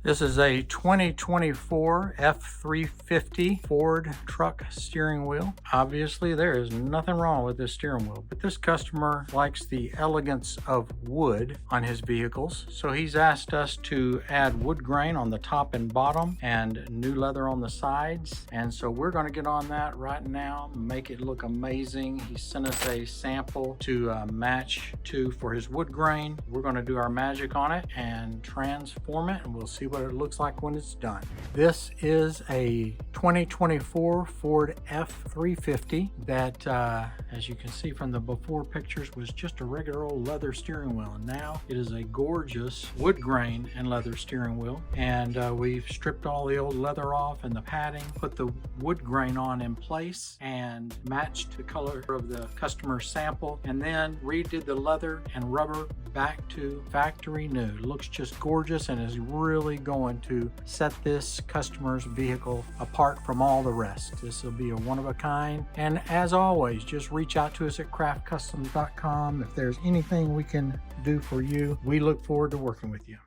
This is a 2024 F350 Ford truck steering wheel. Obviously, there is nothing wrong with this steering wheel, but this customer likes the elegance of wood on his vehicles. So he's asked us to add wood grain on the top and bottom and new leather on the sides. And so we're going to get on that right now, make it look amazing. He sent us a sample to match to for his wood grain. We're going to do our magic on it and transform it, and we'll see what it looks like when it's done. This is a 2024 Ford F350 that, as you can see from the before pictures, was just a regular old leather steering wheel. And now it is a gorgeous wood grain and leather steering wheel. And we've stripped all the old leather off and the padding, put the wood grain on in place, and matched the color of the customer sample, and then redid the leather and rubber back to factory new. It looks just gorgeous and is really going to set this customer's vehicle apart from all the rest. This will be a one of a kind. And as always, just reach out to us at craftcustoms.com if there's anything we can do for you. We look forward to working with you.